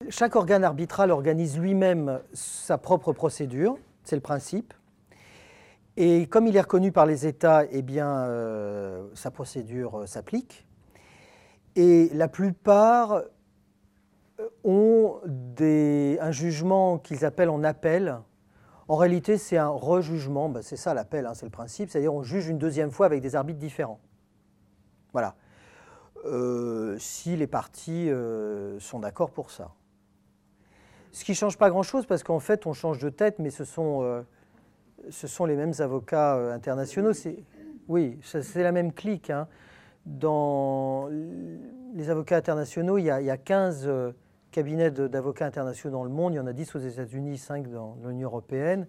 Chaque organe arbitral organise lui-même sa propre procédure, c'est le principe. Et comme il est reconnu par les États, eh bien, sa procédure s'applique. Et la plupart ont un jugement qu'ils appellent en appel. En réalité, c'est un rejugement, ben, c'est ça l'appel, hein, c'est le principe, c'est-à-dire on juge une deuxième fois avec des arbitres différents. Voilà. Si les parties sont d'accord pour ça. Ce qui ne change pas grand-chose parce qu'en fait, on change de tête, mais ce sont les mêmes avocats internationaux. Oui, c'est la même clique. Hein. Dans les avocats internationaux, il y a 15 cabinets d'avocats internationaux dans le monde. Il y en a 10 aux États-Unis, 5 dans l'Union européenne.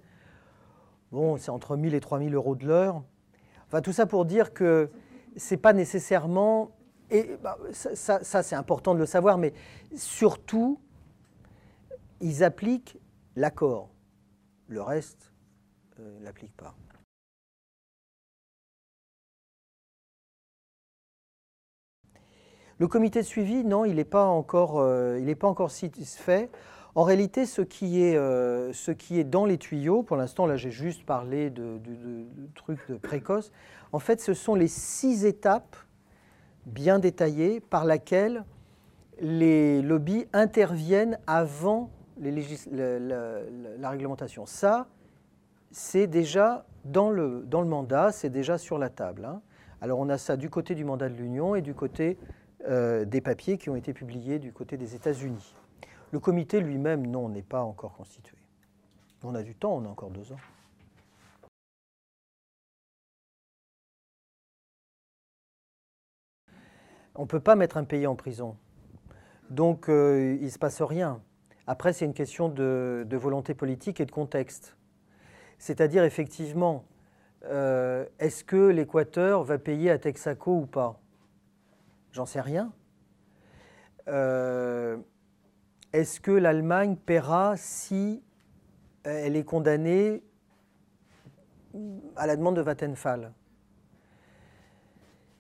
Bon, c'est entre 1 000 et 3 000 euros de l'heure. Enfin, tout ça pour dire que ce n'est pas nécessairement... Et bah, ça c'est important de le savoir, mais surtout, ils appliquent l'accord. Le reste, ils ne l'appliquent pas. Le comité de suivi, non, il n'est pas encore satisfait. En réalité, ce qui est dans les tuyaux, pour l'instant, là j'ai juste parlé de trucs de précoces, en fait ce sont les 6 étapes bien détaillées par laquelle les lobbies interviennent avant la réglementation. Ça, c'est déjà dans le mandat, c'est déjà sur la table. Hein. Alors on a ça du côté du mandat de l'Union et du côté des papiers qui ont été publiés du côté des États-Unis. Le comité lui-même, non, n'est pas encore constitué. On a du temps, on a encore 2 ans. On ne peut pas mettre un pays en prison. Donc, il ne se passe rien. Après, c'est une question de volonté politique et de contexte. C'est-à-dire, effectivement, est-ce que l'Équateur va payer à Texaco ou pas? J'en sais rien. Est-ce que l'Allemagne paiera si elle est condamnée à la demande de Vattenfall?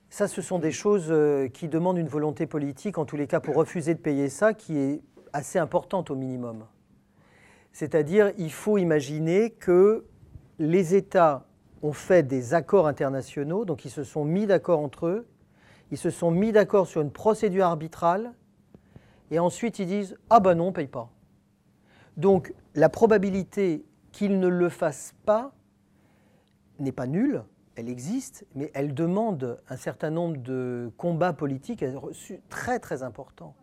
Ça, ce sont des choses qui demandent une volonté politique, en tous les cas pour refuser de payer ça, qui est assez importante au minimum. C'est-à-dire, il faut imaginer que les États ont fait des accords internationaux, donc ils se sont mis d'accord entre eux, ils se sont mis d'accord sur une procédure arbitrale, et ensuite ils disent « Ah ben non, on ne paye pas ». Donc la probabilité qu'ils ne le fassent pas n'est pas nulle, elle existe, mais elle demande un certain nombre de combats politiques très très importants.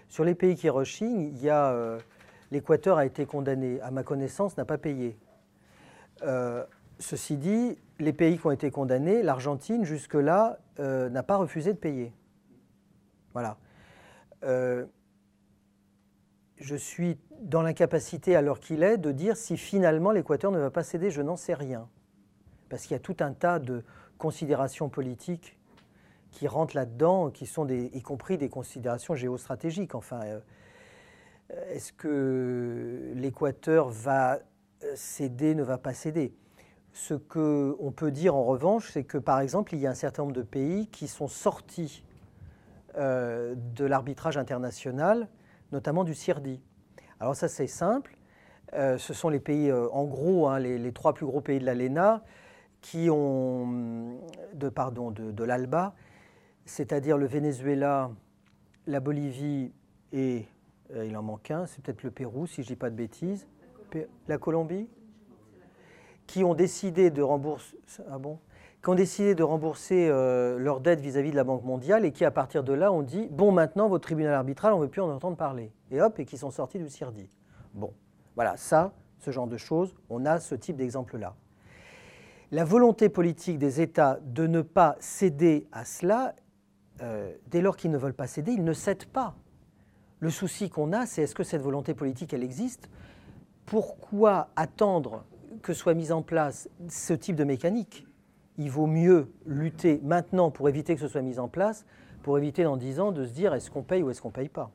Sur les pays qui rechignent, l'Équateur a été condamné, à ma connaissance, n'a pas payé. Ceci dit, les pays qui ont été condamnés, l'Argentine, jusque-là, n'a pas refusé de payer. Voilà. Je suis dans l'incapacité, à l'heure qu'il est, de dire si finalement l'Équateur ne va pas céder, je n'en sais rien. Parce qu'il y a tout un tas de considérations politiques qui rentrent là-dedans, qui sont y compris des considérations géostratégiques. Enfin, est-ce que l'Équateur va céder, ne va pas céder? Ce qu'on peut dire en revanche, c'est que par exemple, il y a un certain nombre de pays qui sont sortis de l'arbitrage international, notamment du CIRDI. Alors ça, c'est simple. Ce sont les pays, en gros, hein, les 3 plus gros pays de l'ALENA, qui ont, de l'ALBA, c'est-à-dire le Venezuela, la Bolivie et, il en manque un, c'est peut-être le Pérou, si je ne dis pas de bêtises, la Colombie, qui ont décidé de rembourser, leurs dettes vis-à-vis de la Banque mondiale et qui, à partir de là, ont dit « Bon, maintenant, votre tribunal arbitral, on ne veut plus en entendre parler. » Et hop, et qui sont sortis du CIRDI. Bon, voilà, ça, ce genre de choses, on a ce type d'exemple-là. La volonté politique des États de ne pas céder à cela, dès lors qu'ils ne veulent pas céder, ils ne cèdent pas. Le souci qu'on a, c'est est-ce que cette volonté politique, elle existe? Pourquoi attendre que soit mise en place ce type de mécanique? Il vaut mieux lutter maintenant pour éviter que ce soit mis en place, pour éviter dans 10 ans de se dire est-ce qu'on paye ou est-ce qu'on ne paye pas.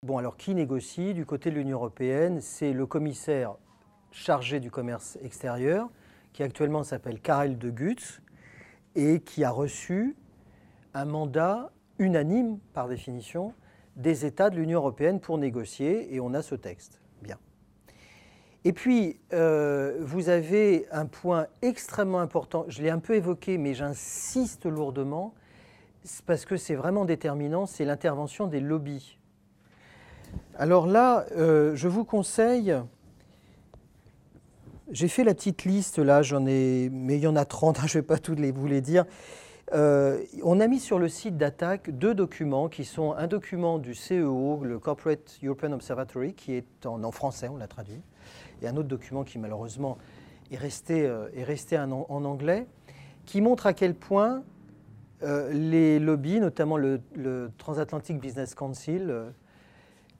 Bon, alors qui négocie? Du côté de l'Union européenne, c'est le commissaire chargé du commerce extérieur, qui actuellement s'appelle Karel de Gucht, et qui a reçu un mandat unanime, par définition, des États de l'Union européenne pour négocier, et on a ce texte. Bien. Et puis, vous avez un point extrêmement important, je l'ai un peu évoqué, mais j'insiste lourdement, parce que c'est vraiment déterminant, c'est l'intervention des lobbies. Alors là, je vous conseille, j'ai fait la petite liste, là, mais il y en a 30, je ne vais pas toutes vous les dire. On a mis sur le site d'Attaque 2 documents qui sont un document du CEO, le Corporate European Observatory, qui est en français, on l'a traduit, et un autre document qui malheureusement est resté en anglais, qui montre à quel point les lobbies, notamment le Transatlantic Business Council,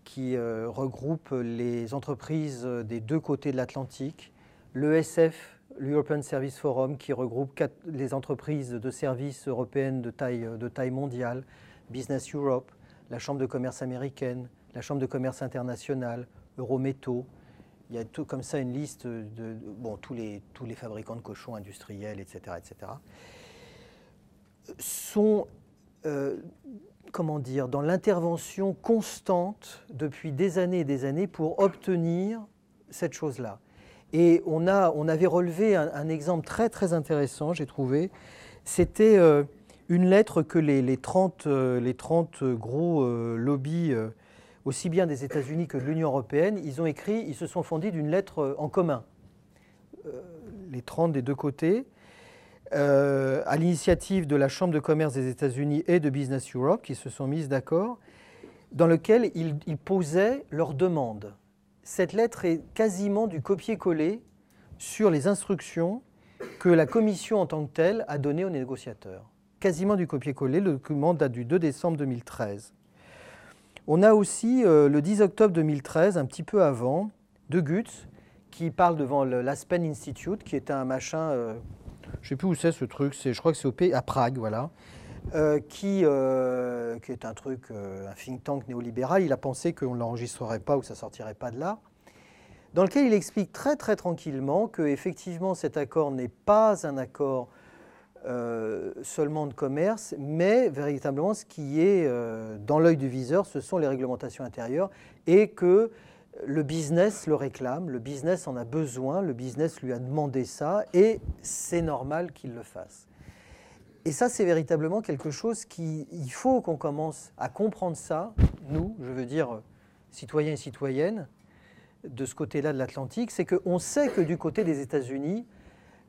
qui regroupe les entreprises des deux côtés de l'Atlantique, l'ESF, l'European Service Forum, qui regroupe les entreprises de services européennes de taille mondiale, Business Europe, la Chambre de commerce américaine, la Chambre de commerce internationale, Eurométaux. Il y a tout comme ça une liste de tous les fabricants de cochons industriels, etc., etc. sont dans l'intervention constante depuis des années et des années pour obtenir cette chose-là. Et on avait relevé un exemple très très intéressant, j'ai trouvé. C'était une lettre que les 30 gros lobbies, aussi bien des États-Unis que de l'Union européenne, ils se sont fondis d'une lettre en commun, les 30 des deux côtés, à l'initiative de la Chambre de commerce des États-Unis et de Business Europe, qui se sont mises d'accord, dans lequel ils posaient leurs demandes. Cette lettre est quasiment du copier-coller sur les instructions que la Commission en tant que telle a données aux négociateurs. Quasiment du copier-coller, le document date du 2 décembre 2013. On a aussi le 10 octobre 2013, un petit peu avant, de Gutz, qui parle devant l'Aspen Institute, qui est un machin, je ne sais plus où c'est ce truc, je crois que c'est à Prague, voilà, qui est un truc, un think tank néolibéral. Il a pensé qu'on ne l'enregistrerait pas ou que ça ne sortirait pas de là, dans lequel il explique très très tranquillement qu'effectivement cet accord n'est pas un accord seulement de commerce, mais véritablement ce qui est dans l'œil du viseur, ce sont les réglementations intérieures, et que le business le réclame, le business en a besoin, le business lui a demandé ça, et c'est normal qu'il le fasse. Et ça, c'est véritablement quelque chose il faut qu'on commence à comprendre ça, nous, je veux dire citoyens et citoyennes, de ce côté-là de l'Atlantique, c'est qu'on sait que du côté des États-Unis,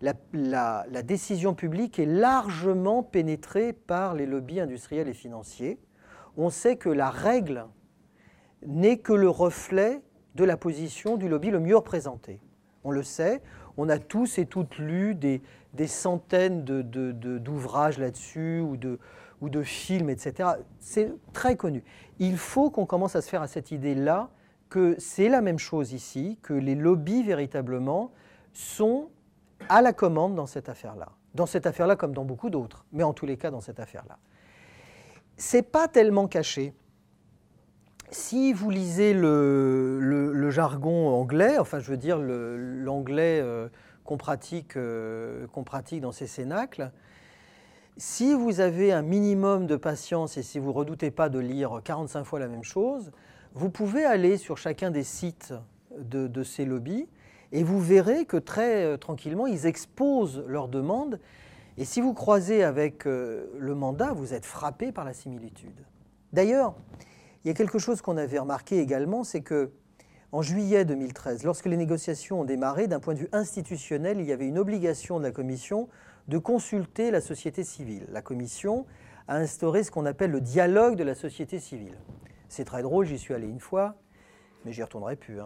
la décision publique est largement pénétrée par les lobbies industriels et financiers. On sait que la règle n'est que le reflet de la position du lobby le mieux représenté. On le sait, on a tous et toutes lu des centaines d'ouvrages là-dessus ou de films, etc. C'est très connu. Il faut qu'on commence à se faire à cette idée-là que c'est la même chose ici, que les lobbies véritablement sont à la commande dans cette affaire-là. Dans cette affaire-là comme dans beaucoup d'autres, mais en tous les cas dans cette affaire-là. C'est pas tellement caché. Si vous lisez le jargon anglais, enfin je veux dire l'anglais qu'on pratique dans ces cénacles, si vous avez un minimum de patience et si vous ne redoutez pas de lire 45 fois la même chose, vous pouvez aller sur chacun des sites de ces lobbies et vous verrez que très tranquillement, ils exposent leurs demandes. Et si vous croisez avec le mandat, vous êtes frappé par la similitude. D'ailleurs, il y a quelque chose qu'on avait remarqué également, c'est qu'en juillet 2013, lorsque les négociations ont démarré, d'un point de vue institutionnel, il y avait une obligation de la Commission de consulter la société civile. La Commission a instauré ce qu'on appelle le dialogue de la société civile. C'est très drôle, j'y suis allé une fois, mais j'y retournerai plus.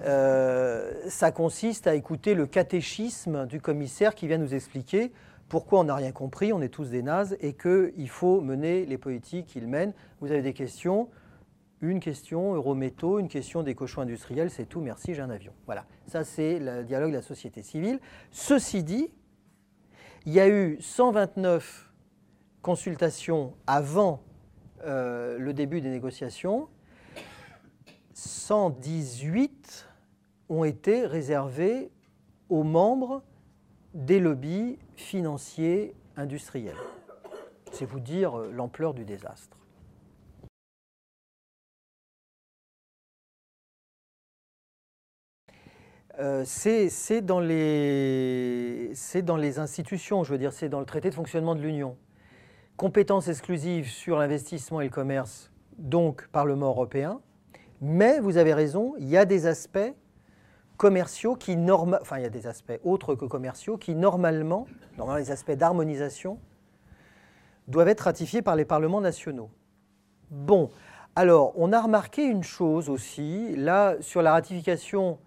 Ça consiste à écouter le catéchisme du commissaire qui vient nous expliquer pourquoi on n'a rien compris, on est tous des nazes, et qu'il faut mener les politiques qu'il mène. Vous avez des questions, une question Eurométaux, une question des cochons industriels, c'est tout, merci, j'ai un avion. Voilà, ça c'est le dialogue de la société civile. Ceci dit, il y a eu 129 consultations avant le début des négociations, 118 ont été réservées aux membres des lobbies financiers industrielle. C'est vous dire l'ampleur du désastre. C'est dans les institutions, je veux dire, c'est dans le traité de fonctionnement de l'Union. Compétence exclusive sur l'investissement et le commerce, donc Parlement européen, mais vous avez raison, il y a des aspects commerciaux qui, enfin il y a des aspects autres que commerciaux qui normalement les aspects d'harmonisation, doivent être ratifiés par les parlements nationaux. Bon, alors on a remarqué une chose aussi, là sur la ratification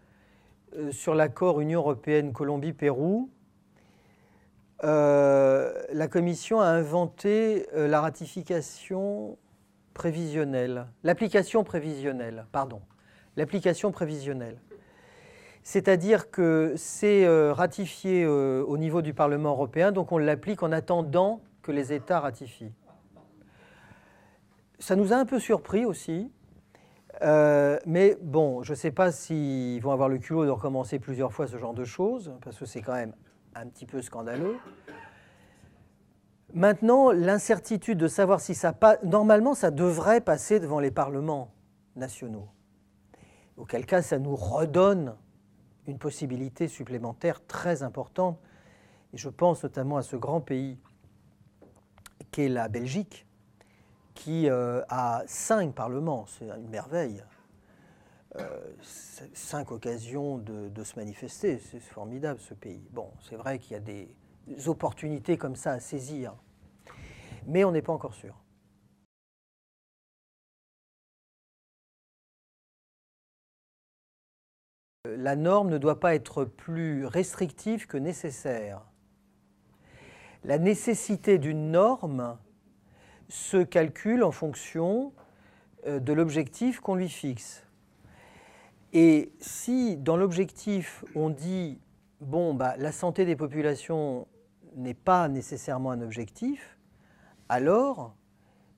sur l'accord Union européenne-Colombie-Pérou, la Commission a inventé la ratification prévisionnelle, l'application prévisionnelle, pardon, l'application prévisionnelle. C'est-à-dire que c'est ratifié au niveau du Parlement européen, donc on l'applique en attendant que les États ratifient. Ça nous a un peu surpris aussi, mais bon, je ne sais pas s'ils vont avoir le culot de recommencer plusieurs fois ce genre de choses, parce que c'est quand même un petit peu scandaleux. Maintenant, l'incertitude de savoir si ça passe... Normalement, ça devrait passer devant les parlements nationaux, auquel cas ça nous redonne une possibilité supplémentaire très importante. Et je pense notamment à ce grand pays qu'est la Belgique, qui a 5 parlements, c'est une merveille, 5 occasions de se manifester, c'est formidable ce pays. Bon, c'est vrai qu'il y a des opportunités comme ça à saisir, mais on n'est pas encore sûr. La norme ne doit pas être plus restrictive que nécessaire. La nécessité d'une norme se calcule en fonction de l'objectif qu'on lui fixe. Et si dans l'objectif on dit bon, la santé des populations n'est pas nécessairement un objectif, alors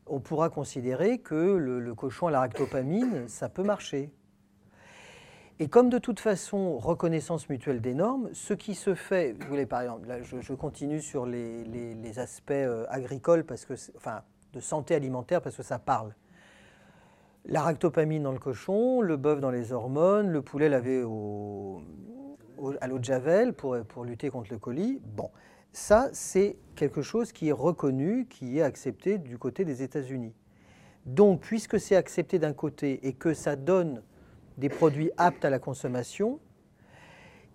on pourra considérer que le cochon à la ractopamine, ça peut marcher. Et comme de toute façon, reconnaissance mutuelle des normes, ce qui se fait, vous voulez par exemple, là je continue sur les aspects agricoles, parce que, enfin de santé alimentaire, parce que ça parle. La ractopamine dans le cochon, le bœuf dans les hormones, le poulet lavé à l'eau de Javel pour lutter contre le colis. Bon, ça c'est quelque chose qui est reconnu, qui est accepté du côté des États-Unis. Donc, puisque c'est accepté d'un côté et que ça donne des produits aptes à la consommation,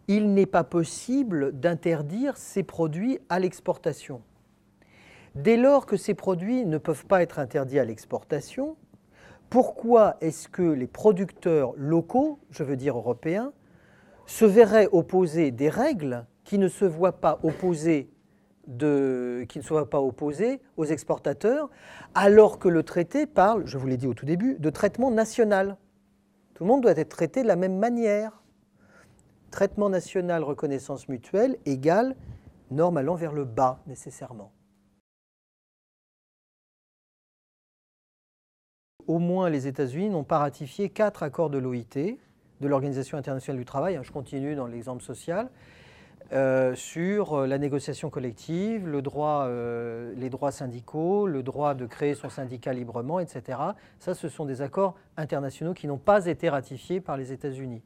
il n'est pas possible d'interdire ces produits à l'exportation. Dès lors que ces produits ne peuvent pas être interdits à l'exportation, pourquoi est-ce que les producteurs locaux, je veux dire européens, se verraient opposer des règles qui ne se voient pas opposées aux exportateurs, alors que le traité parle, je vous l'ai dit au tout début, de traitement national. Tout le monde doit être traité de la même manière. Traitement national, reconnaissance mutuelle égale norme allant vers le bas, nécessairement. Au moins, les États-Unis n'ont pas ratifié 4 accords de l'OIT, de l'Organisation internationale du travail, je continue dans l'exemple social, sur la négociation collective, les droits syndicaux, le droit de créer son syndicat librement, etc. Ça, ce sont des accords internationaux qui n'ont pas été ratifiés par les États-Unis.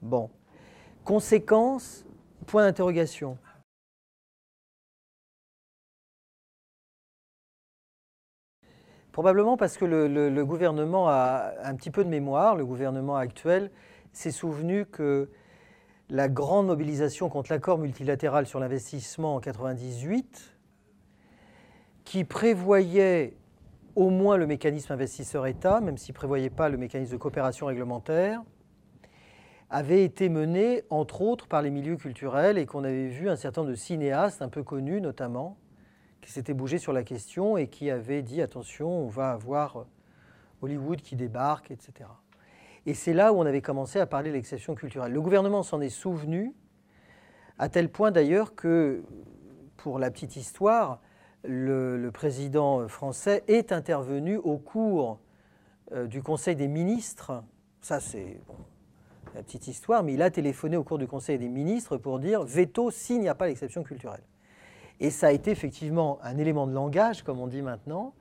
Bon. Conséquence, point d'interrogation. Probablement parce que le gouvernement a un petit peu de mémoire, le gouvernement actuel s'est souvenu que la grande mobilisation contre l'accord multilatéral sur l'investissement en 1998, qui prévoyait au moins le mécanisme investisseur-État, même s'il ne prévoyait pas le mécanisme de coopération réglementaire, avait été menée, entre autres, par les milieux culturels et qu'on avait vu un certain nombre de cinéastes, un peu connus notamment, qui s'étaient bougés sur la question et qui avaient dit « attention, on va avoir Hollywood qui débarque, etc. » Et c'est là où on avait commencé à parler de l'exception culturelle. Le gouvernement s'en est souvenu, à tel point d'ailleurs que, pour la petite histoire, le président français est intervenu au cours du Conseil des ministres. Ça, c'est la petite histoire, mais il a téléphoné au cours du Conseil des ministres pour dire veto s'il n'y a pas l'exception culturelle. Et ça a été effectivement un élément de langage, comme on dit maintenant.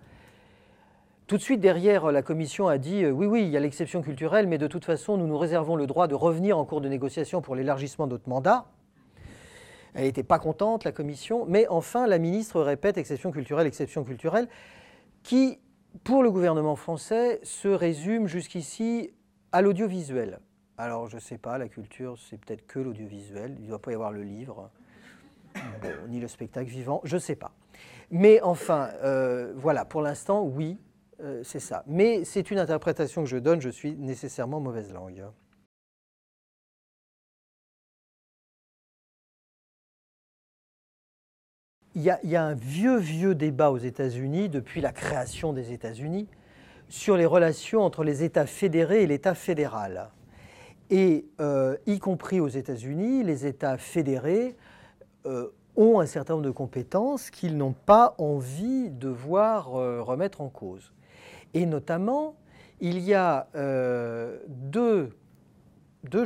Tout de suite derrière, la Commission a dit oui, oui, il y a l'exception culturelle, mais de toute façon, nous nous réservons le droit de revenir en cours de négociation pour l'élargissement de notre mandat. Elle n'était pas contente, la Commission, mais enfin, la ministre répète exception culturelle, qui, pour le gouvernement français, se résume jusqu'ici à l'audiovisuel. Alors, je ne sais pas, la culture, c'est peut-être que l'audiovisuel, il ne doit pas y avoir le livre, bon, ni le spectacle vivant, je ne sais pas. Mais enfin, voilà, pour l'instant, oui. C'est ça. Mais c'est une interprétation que je donne, je suis nécessairement mauvaise langue. Il y a un vieux débat aux États-Unis, depuis la création des États-Unis, sur les relations entre les États fédérés et l'État fédéral. Et y compris aux États-Unis, les États fédérés ont un certain nombre de compétences qu'ils n'ont pas envie de voir remettre en cause. Et notamment, il y a deux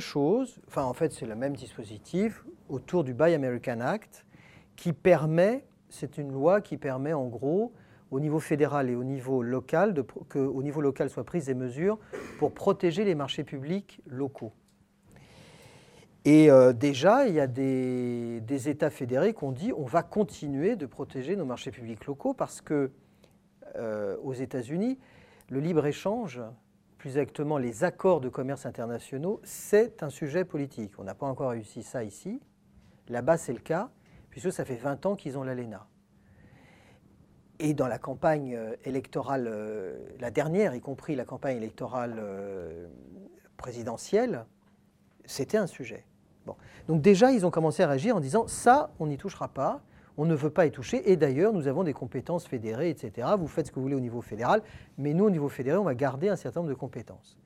choses, enfin en fait c'est le même dispositif, autour du Buy American Act, qui permet, c'est une loi qui permet en gros, au niveau fédéral et au niveau local, qu'au niveau local soient prises des mesures pour protéger les marchés publics locaux. Et déjà, il y a des États fédérés qui ont dit on va continuer de protéger nos marchés publics locaux parce que aux États-Unis, le libre-échange, plus exactement les accords de commerce internationaux, c'est un sujet politique. On n'a pas encore réussi ça ici. Là-bas, c'est le cas, puisque ça fait 20 ans qu'ils ont l'ALENA. Et dans la campagne électorale, la dernière, y compris la campagne électorale présidentielle, c'était un sujet. Bon. Donc déjà, ils ont commencé à réagir en disant « ça, on n'y touchera pas ». On ne veut pas y toucher, et d'ailleurs, nous avons des compétences fédérées, etc. Vous faites ce que vous voulez au niveau fédéral, mais nous, au niveau fédéral, on va garder un certain nombre de compétences.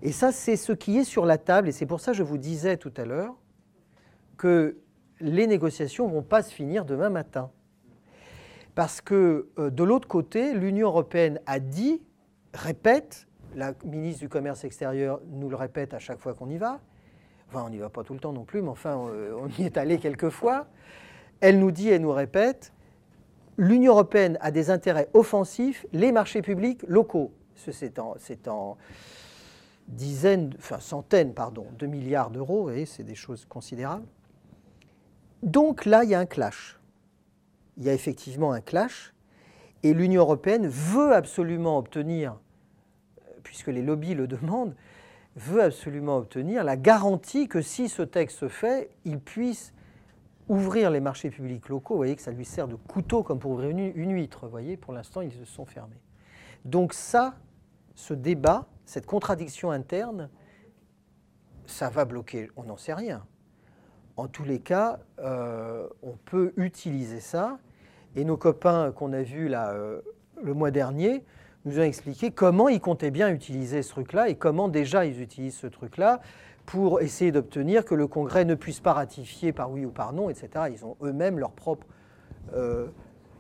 Et ça, c'est ce qui est sur la table, et c'est pour ça que je vous disais tout à l'heure que les négociations ne vont pas se finir demain matin. Parce que, de l'autre côté, l'Union européenne a dit, répète, la ministre du Commerce extérieur nous le répète à chaque fois qu'on y va, enfin, on n'y va pas tout le temps non plus, mais enfin, on y est allé quelques fois. Elle nous dit, elle nous répète, l'Union européenne a des intérêts offensifs, les marchés publics locaux. C'est en centaines de milliards d'euros, vous voyez, c'est des choses considérables. Donc là, il y a un clash. Il y a effectivement un clash, et l'Union européenne veut absolument obtenir, puisque les lobbies le demandent, veut absolument obtenir la garantie que si ce texte se fait, il puisse ouvrir les marchés publics locaux. Vous voyez que ça lui sert de couteau comme pour ouvrir une huître. Vous voyez, pour l'instant, ils se sont fermés. Donc ça, ce débat, cette contradiction interne, ça va bloquer, on n'en sait rien. En tous les cas, on peut utiliser ça. Et nos copains qu'on a vus là, le mois dernier nous ont expliqué comment ils comptaient bien utiliser ce truc-là et comment déjà ils utilisent ce truc-là pour essayer d'obtenir que le Congrès ne puisse pas ratifier par oui ou par non, etc. Ils ont eux-mêmes leur propre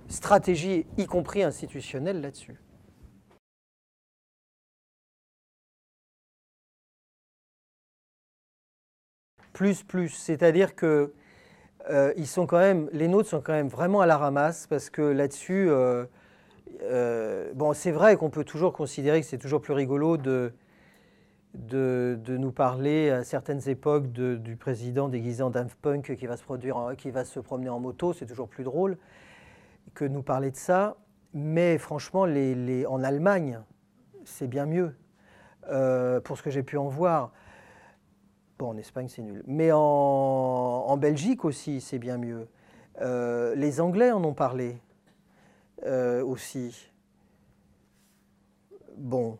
stratégie, y compris institutionnelle, là-dessus. Plus, c'est-à-dire que les nôtres sont quand même vraiment à la ramasse, parce que là-dessus, bon, c'est vrai qu'on peut toujours considérer que c'est toujours plus rigolo de nous parler à certaines époques du président déguisé en Daft Punk qui va se promener en moto, c'est toujours plus drôle que nous parler de ça. Mais franchement, en Allemagne, c'est bien mieux, pour ce que j'ai pu en voir. Bon, en Espagne, c'est nul. Mais en Belgique aussi, c'est bien mieux. Les Anglais en ont parlé aussi. Bon,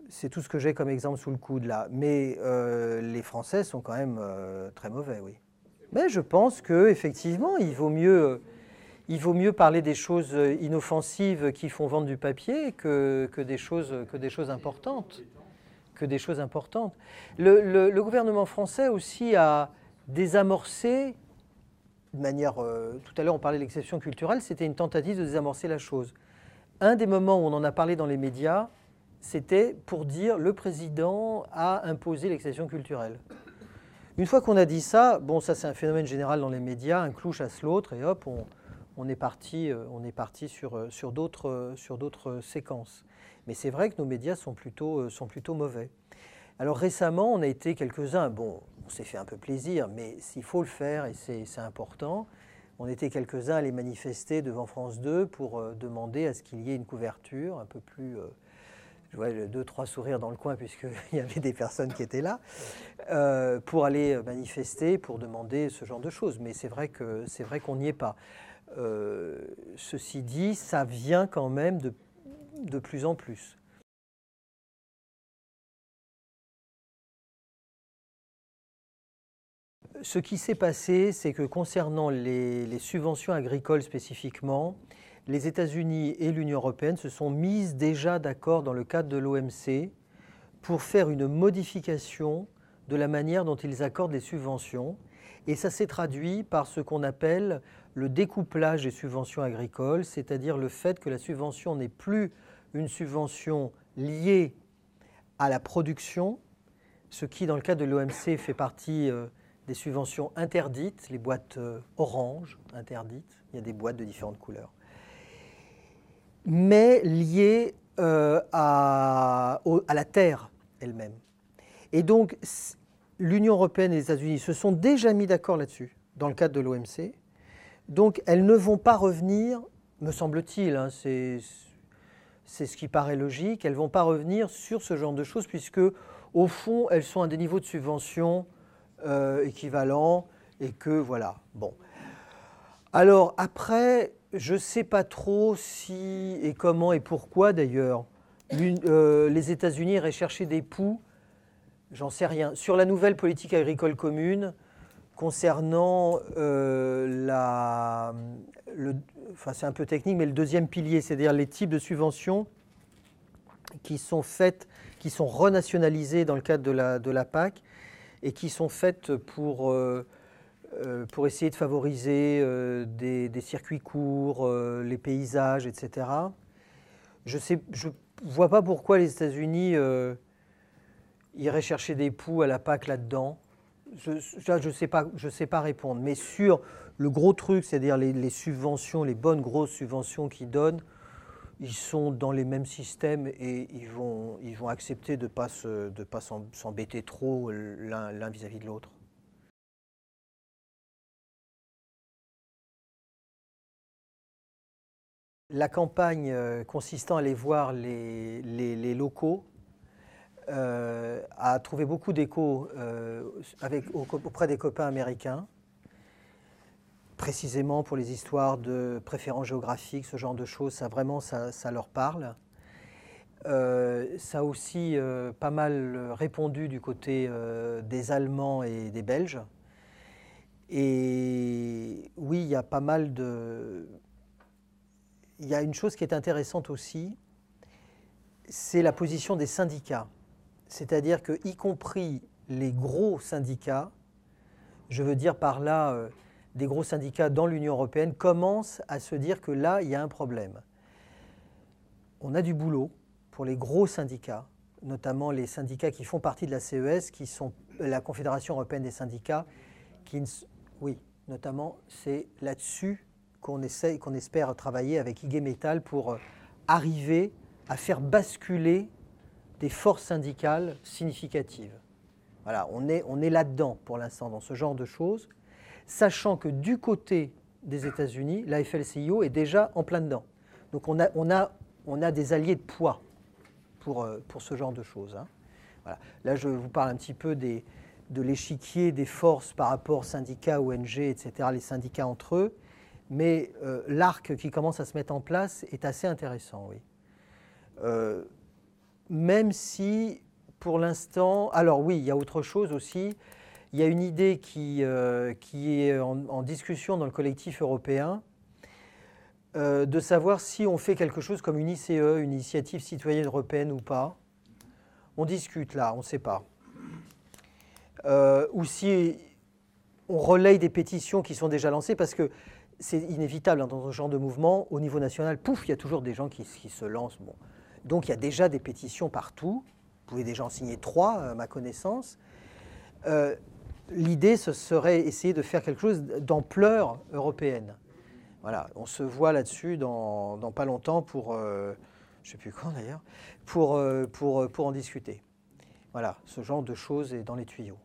c'est tout ce que j'ai comme exemple sous le coude là. Mais les Français sont quand même très mauvais, oui. Mais je pense qu'effectivement, il vaut mieux parler des choses inoffensives qui font vendre du papier que des choses importantes. Le gouvernement français aussi a désamorcé, de manière... tout à l'heure, on parlait de l'exception culturelle, c'était une tentative de désamorcer la chose. Un des moments où on en a parlé dans les médias, c'était pour dire le président a imposé l'exception culturelle. Une fois qu'on a dit ça, bon, ça c'est un phénomène général dans les médias, un clou chasse l'autre, et hop, on est parti sur d'autres séquences. Mais c'est vrai que nos médias sont plutôt mauvais. Alors récemment, on a été quelques-uns, bon, on s'est fait un peu plaisir, mais s'il faut le faire, et c'est important, on était quelques-uns à aller manifester devant France 2 pour demander à ce qu'il y ait une couverture un peu plus... je vois 2-3 sourires dans le coin puisqu'il y avait des personnes qui étaient là, pour aller manifester, pour demander ce genre de choses. Mais c'est vrai qu'on n'y est pas. Ceci dit, ça vient quand même de plus en plus. Ce qui s'est passé, c'est que concernant les subventions agricoles spécifiquement, les États-Unis et l'Union européenne se sont mises déjà d'accord dans le cadre de l'OMC pour faire une modification de la manière dont ils accordent les subventions. Et ça s'est traduit par ce qu'on appelle le découplage des subventions agricoles, c'est-à-dire le fait que la subvention n'est plus une subvention liée à la production, ce qui, dans le cas de l'OMC, fait partie des subventions interdites, les boîtes orange interdites, il y a des boîtes de différentes couleurs, mais liées à la terre elle-même. Et donc, l'Union européenne et les États-Unis se sont déjà mis d'accord là-dessus, dans le cadre de l'OMC. Donc, elles ne vont pas revenir, me semble-t-il, hein, c'est ce qui paraît logique, elles ne vont pas revenir sur ce genre de choses, puisque, au fond, elles sont à des niveaux de subvention équivalents, et que, voilà, bon. Alors, après, je ne sais pas trop si, et comment, et pourquoi, d'ailleurs, les États-Unis iraient chercher des poux, j'en sais rien, sur la nouvelle politique agricole commune, concernant enfin c'est un peu technique, mais le deuxième pilier, c'est-à-dire les types de subventions qui sont faites, qui sont renationalisées dans le cadre de la PAC et qui sont faites pour essayer de favoriser des circuits courts, les paysages, etc. Je ne vois pas pourquoi les États-Unis iraient chercher des poux à la PAC là-dedans. Je sais pas répondre, mais sur le gros truc, c'est-à-dire les subventions, les bonnes grosses subventions qu'ils donnent, ils sont dans les mêmes systèmes et ils vont accepter de ne pas s'embêter trop l'un vis-à-vis de l'autre. La campagne consistant à aller voir les locaux a trouvé beaucoup d'écho auprès des copains américains, précisément pour les histoires de préférences géographiques, ce genre de choses, ça leur parle. Ça a aussi pas mal répondu du côté des Allemands et des Belges. Et oui, il y a pas mal de... Il y a une chose qui est intéressante aussi, c'est la position des syndicats. C'est-à-dire que, y compris les gros syndicats, je veux dire par là des gros syndicats dans l'Union européenne, commencent à se dire que là, il y a un problème. On a du boulot pour les gros syndicats, notamment les syndicats qui font partie de la CES, qui sont la Confédération européenne des syndicats, oui, notamment, c'est là-dessus qu'on espère travailler avec IG Metall pour arriver à faire basculer des forces syndicales significatives. Voilà, on est là-dedans pour l'instant, dans ce genre de choses, sachant que du côté des États-Unis, la FL-CIO est déjà en plein dedans. Donc on a des alliés de poids pour ce genre de choses. Hein. Voilà. Là, je vous parle un petit peu de l'échiquier des forces par rapport syndicats, ONG, etc., les syndicats entre eux, mais l'arc qui commence à se mettre en place est assez intéressant, oui. Même si, pour l'instant... Alors oui, il y a autre chose aussi. Il y a une idée qui est en discussion dans le collectif européen, de savoir si on fait quelque chose comme une ICE, une initiative citoyenne européenne ou pas. On discute là, on ne sait pas. Ou si on relaye des pétitions qui sont déjà lancées, parce que c'est inévitable hein, dans ce genre de mouvement, au niveau national, pouf, il y a toujours des gens qui se lancent. Bon. Donc il y a déjà des pétitions partout. Vous pouvez déjà en signer 3, à ma connaissance. L'idée, ce serait essayer de faire quelque chose d'ampleur européenne. Voilà, on se voit là-dessus dans pas longtemps pour, je ne sais plus quand d'ailleurs, pour en discuter. Voilà, ce genre de choses est dans les tuyaux.